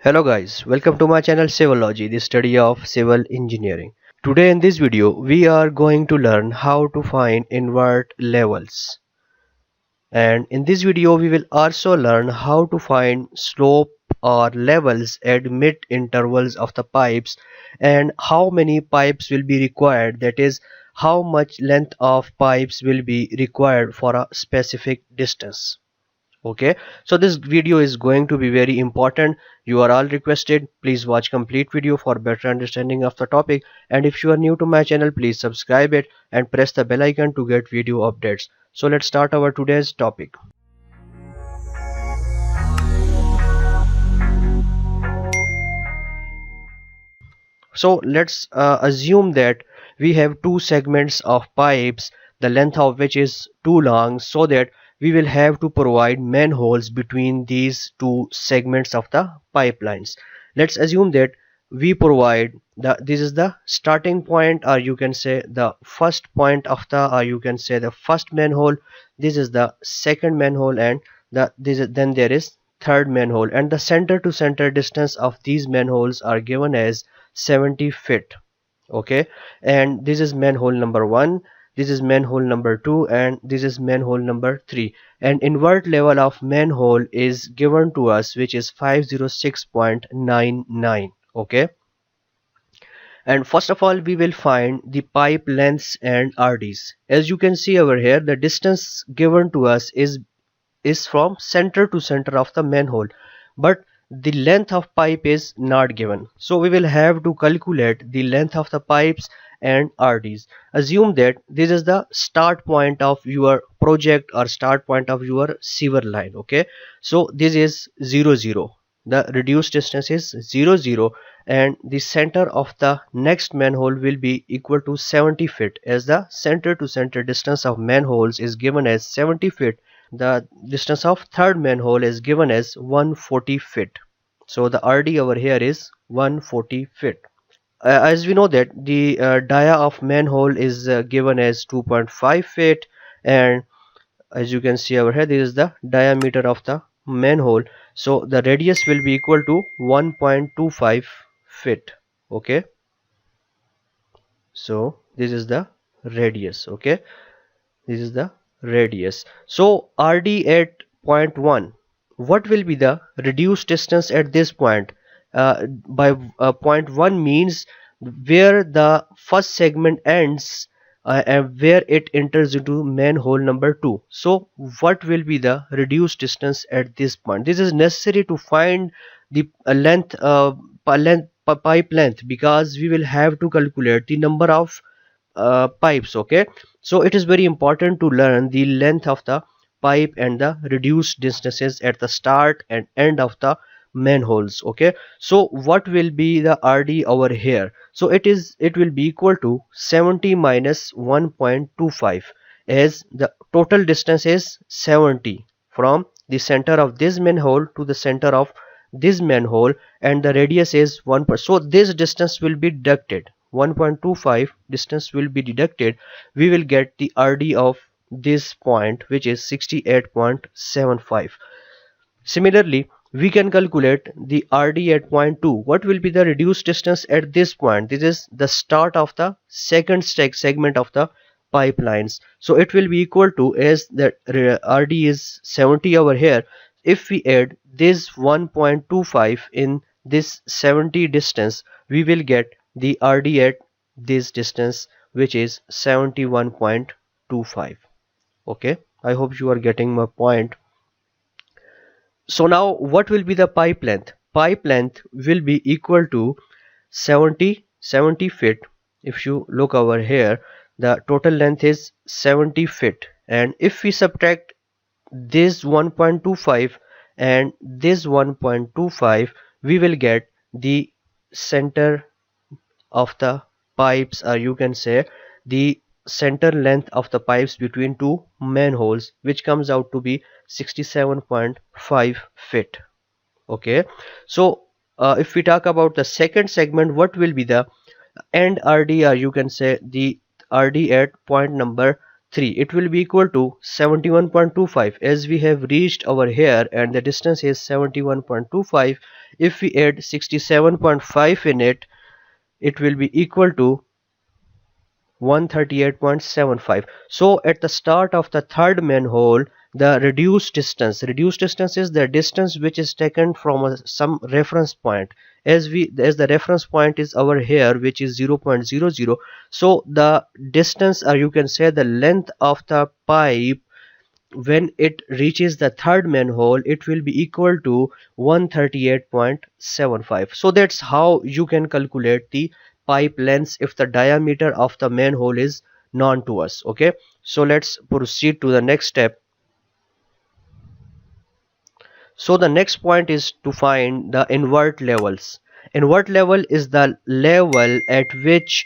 Hello guys, welcome to my channel Civology, the study of civil engineering. Today in this video we are going to learn how to find invert levels. And in this video we will also learn how to find slope or levels at mid intervals of the pipes and how many pipes will be required, that is how much length of pipes will be required for a specific distance. Okay, so this video is going to be very important. You are all requested, please watch complete video for better understanding of the topic, and if you are new to my channel, please subscribe it and press the bell icon to get video updates. So let's start our today's topic. So let's assume that we have two segments of pipes, the length of which is too long, so that we will have to provide manholes between these two segments of the pipelines. Let's assume that we provide this is the starting point, or you can say the first point of the, or you can say the first manhole. This is the second manhole, and then there is third manhole, and the center to center distance of these manholes are given as 70 feet. Okay, and this is manhole number 1, this is manhole number 2, and this is manhole number 3, and invert level of manhole is given to us, which is 506.99. okay, and first of all we will find the pipe lengths and RDs. As you can see over here, the distance given to us is from center to center of the manhole, but the length of pipe is not given, so we will have to calculate the length of the pipes and RDs. Assume that this is the start point of your project or start point of your sewer line. Okay, so this is 0 0, the reduced distance is 0 0, and the center of the next manhole will be equal to 70 feet, as the center to center distance of manholes is given as 70 feet. The distance of third manhole is given as 140 feet, so the RD over here is 140 feet. As we know that the dia of manhole is given as 2.5 feet, and as you can see over here, this is the diameter of the manhole, so the radius will be equal to 1.25 feet. Okay, so this is the radius. Okay, this is the radius. So RD at point 1, what will be the reduced distance at this point? By point 1 means where the first segment ends and where it enters into manhole number 2. So what will be the reduced distance at this point? This is necessary to find the pipe length, because we will have to calculate the number of pipes. Okay, so it is very important to learn the length of the pipe and the reduced distances at the start and end of the manholes. Okay, so what will be the RD over here? So it will be equal to 70 minus 1.25, as the total distance is 70 from the center of this manhole to the center of this manhole, and the radius is 1. So this distance will be deducted, 1.25 distance will be deducted. We will get the RD of this point, which is 68.75. Similarly, we can calculate the RD at point 2. What will be the reduced distance at this point? This is the start of the second segment of the pipelines, so it will be equal to, as the RD is 70 over here, if we add this 1.25 in this 70 distance, we will get the RD at this distance, which is 71.25. okay, I hope you are getting my point. So now what will be the pipe length? Pipe length will be equal to 70 feet. If you look over here, the total length is 70 feet, and if we subtract this 1.25 and this 1.25, we will get the center of the pipes, or you can say the center length of the pipes between two manholes, which comes out to be 67.5 feet. Okay, so if we talk about the second segment, what will be the end RD, or you can say the RD at point number 3? It will be equal to 71.25, as we have reached over here and the distance is 71.25. If we add 67.5 in it, it will be equal to 138.75. So at the start of the third manhole, the reduced distance is the distance which is taken from some reference point. As the reference point is over here, which is 0.00, so the distance, or you can say the length of the pipe, when it reaches the third manhole, it will be equal to 138.75. So that's how you can calculate the pipe length if the diameter of the manhole is known to us. Okay, so let's proceed to the next step. So the next point is to find the invert levels. Invert level is the level at which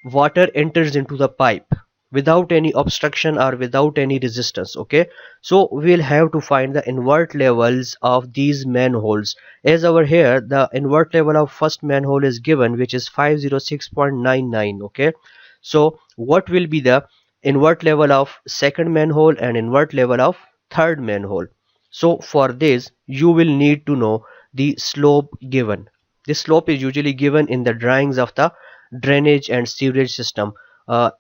water enters into the pipe without any obstruction or without any resistance. Okay, so we'll have to find the invert levels of these manholes. As over here, the invert level of first manhole is given, which is 506.99. okay, so what will be the invert level of second manhole and invert level of third manhole? So for this you will need to know the slope given. This slope is usually given in the drawings of the drainage and sewerage system.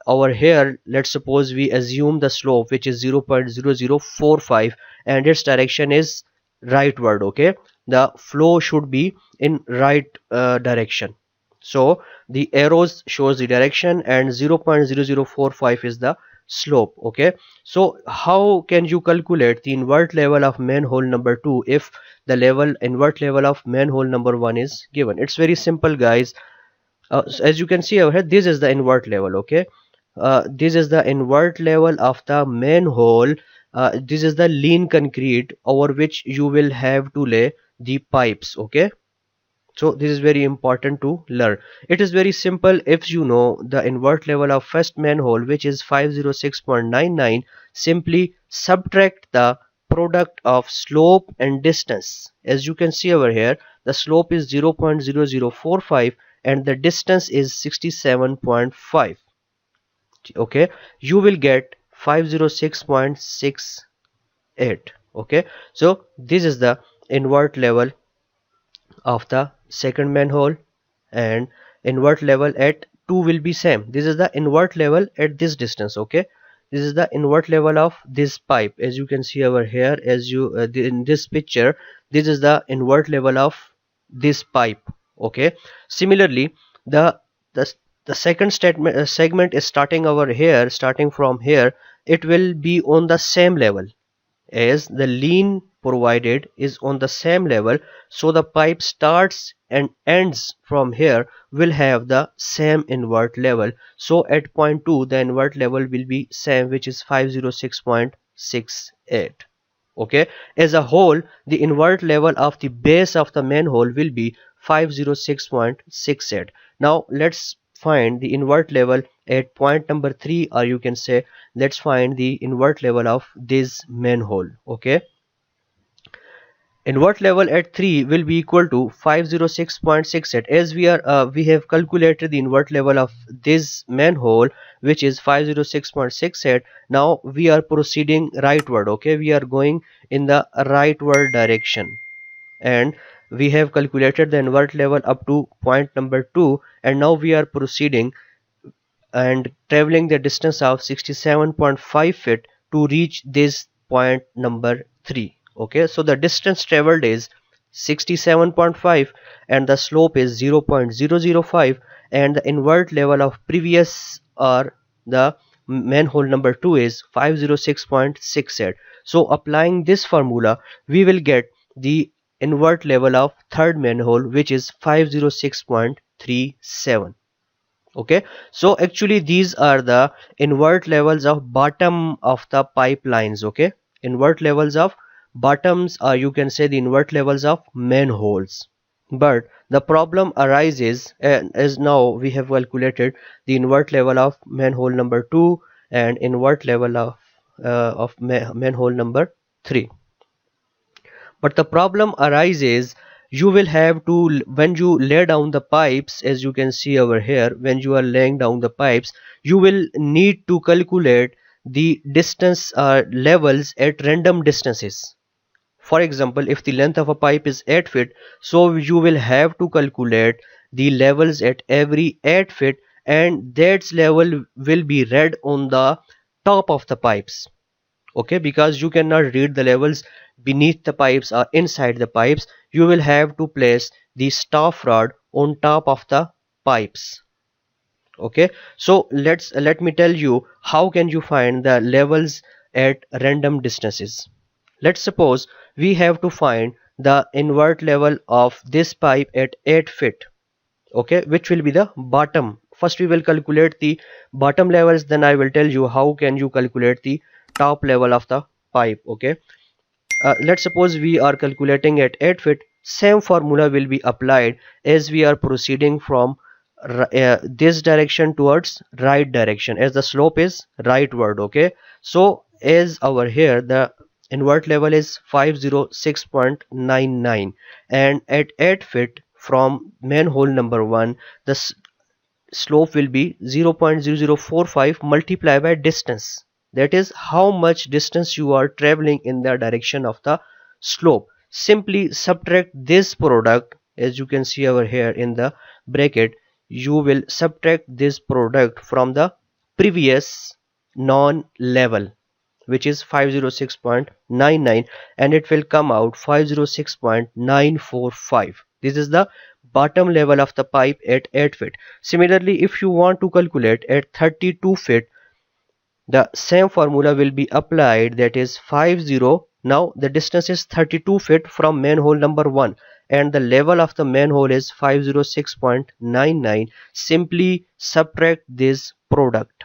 Over here, let's suppose we assume the slope which is 0.0045 and its direction is rightward. Okay, the flow should be in right direction. So the arrows shows the direction and 0.0045 is the slope. Okay, so how can you calculate the invert level of manhole number 2 if the invert level of manhole number 1 is given? It's very simple, guys. So as you can see over here, this is the invert level. Okay, this is the invert level of the manhole. This is the lean concrete over which you will have to lay the pipes. Okay, so this is very important to learn. It is very simple. If you know the invert level of first manhole, which is 506.99, simply subtract the product of slope and distance. As you can see over here, the slope is 0.0045 and the distance is 67.5. okay, you will get 506.68. okay, so this is the invert level of the second manhole, and invert level at 2 will be same. This is the invert level at this distance. Okay, this is the invert level of this pipe. As you can see over here, as you in this picture, this is the invert level of this pipe. Okay, similarly, the the, the second segment is starting over here, starting from here, it will be on the same level as the lean provided is on the same level, so the pipe starts and ends from here will have the same invert level. So at point 2 the invert level will be same, which is 506.68. okay, as a whole the invert level of the base of the manhole will be 506.68. now let's find the invert level at point number 3, or you can say let's find the invert level of this manhole. okay, invert level at 3 will be equal to 506.68. as we have calculated the invert level of this manhole, which is 506.68. now we are proceeding rightward. okay, we are going in the rightward direction, and we have calculated the invert level up to point number 2, and now we are proceeding and traveling the distance of 67.5 feet to reach this point number 3. okay, so the distance traveled is 67.5 and the slope is 0.005, and the invert level of previous, or the manhole number 2, is 506.68. so applying this formula we will get the invert level of third manhole, which is 506.37. okay, so actually these are the invert levels of bottom of the pipelines. okay, invert levels of bottoms, or you can say the invert levels of manholes. But the problem arises, as now we have calculated the invert level of manhole number 2 and invert level of manhole number 3. But the problem arises, you will have to, when you lay down the pipes, as you can see over here, when you are laying down the pipes, you will need to calculate the distance levels at random distances For example, if the length of a pipe is 8 feet, so you will have to calculate the levels at every 8 feet, and that level will be read on the top of the pipes. Okay, because you cannot read the levels beneath the pipes or inside the pipes, you will have to place the staff rod on top of the pipes. Okay, so let me tell you how can you find the levels at random distances. Let's suppose we have to find the invert level of this pipe at 8 feet. Okay, which will be the bottom. First we will calculate the bottom levels, then I will tell you how can you calculate the top level of the pipe. Okay, let's suppose we are calculating at 8 feet. Same formula will be applied as we are proceeding from this direction towards right direction, as the slope is rightward. Okay, so as over here the invert level is 506.99, and at 8 feet from manhole number 1, the slope will be 0.0045 multiplied by distance. That is how much distance you are traveling in the direction of the slope. Simply subtract this product, as you can see over here in the bracket. You will subtract this product from the previous non-level, which is 506.99, and it will come out 506.945. This is the bottom level of the pipe at 8 feet. Similarly, if you want to calculate at 32 feet, the same formula will be applied, that is 50. Now the distance is 32 feet from manhole number 1, and the level of the manhole is 506.99. Simply subtract this product,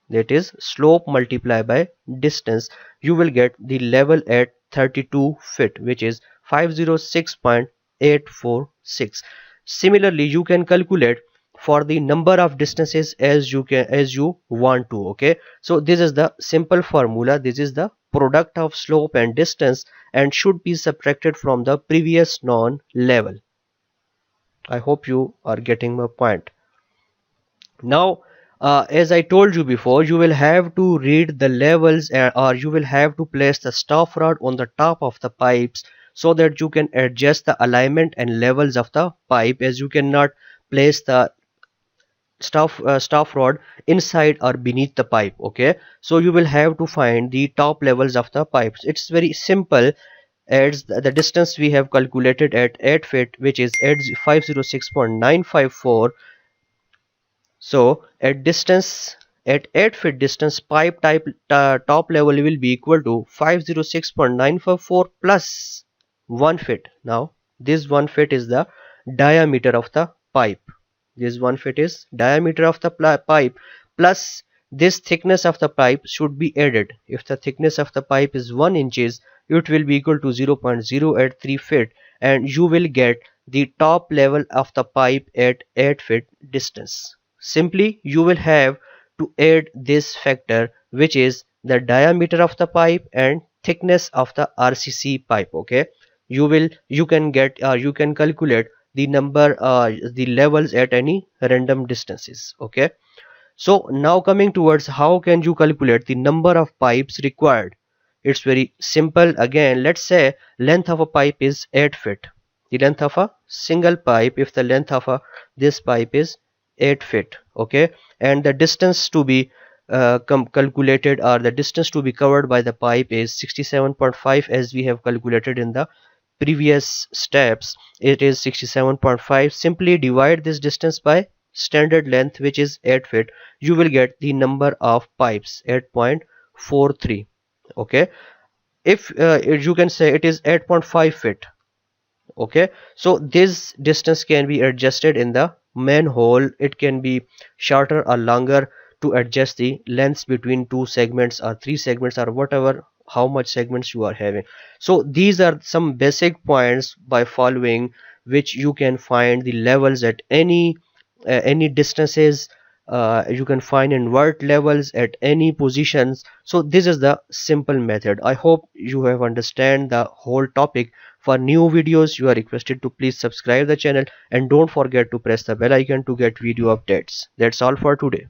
that is slope multiplied by distance. You will get the level at 32 feet, which is 506.846. Similarly, you can calculate for the number of distances as you want to. Okay, so this is the simple formula. This is the product of slope and distance, and should be subtracted from the previous known level. I hope you are getting my point. Now, as I told you before, you will have to read the levels, or you will have to place the staff rod on the top of the pipes, so that you can adjust the alignment and levels of the pipe, as you cannot place the staff rod inside or beneath the pipe. Okay, so you will have to find the top levels of the pipes. It's very simple, as the distance we have calculated at 8 feet, which is 506.954. So at 8 feet distance, pipe type top level will be equal to 506.954 plus 1 feet. Now this 1 feet is the diameter of the pipe. This 1 feet is diameter of the pipe, plus this thickness of the pipe should be added. If the thickness of the pipe is 1 inches, it will be equal to 0.083 feet, and you will get the top level of the pipe at 8 feet distance. Simply you will have to add this factor, which is the diameter of the pipe and thickness of the RCC pipe. Okay, you can calculate the number the levels at any random distances. Okay, so now coming towards how can you calculate the number of pipes required. It's very simple. Again, let's say length of a pipe is 8 feet. The length of a single pipe, if the length of this pipe is 8 feet. Okay, and the distance to be calculated, or the distance to be covered by the pipe, is 67.5, as we have calculated in the previous steps. It is 67.5. Simply divide this distance by standard length, which is 8 feet. You will get the number of pipes, 8.43. Okay, if you can say it is 8.5 feet. Okay, so this distance can be adjusted in the manhole. It can be shorter or longer to adjust the lengths between 2 segments or 3 segments, or whatever, how much segments you are having. So these are some basic points by following which you can find the levels at any distances. You can find invert levels at any positions. So this is the simple method. I hope you have understand the whole topic. For new videos, you are requested to please subscribe the channel, and don't forget to press the bell icon to get video updates. That's all for today.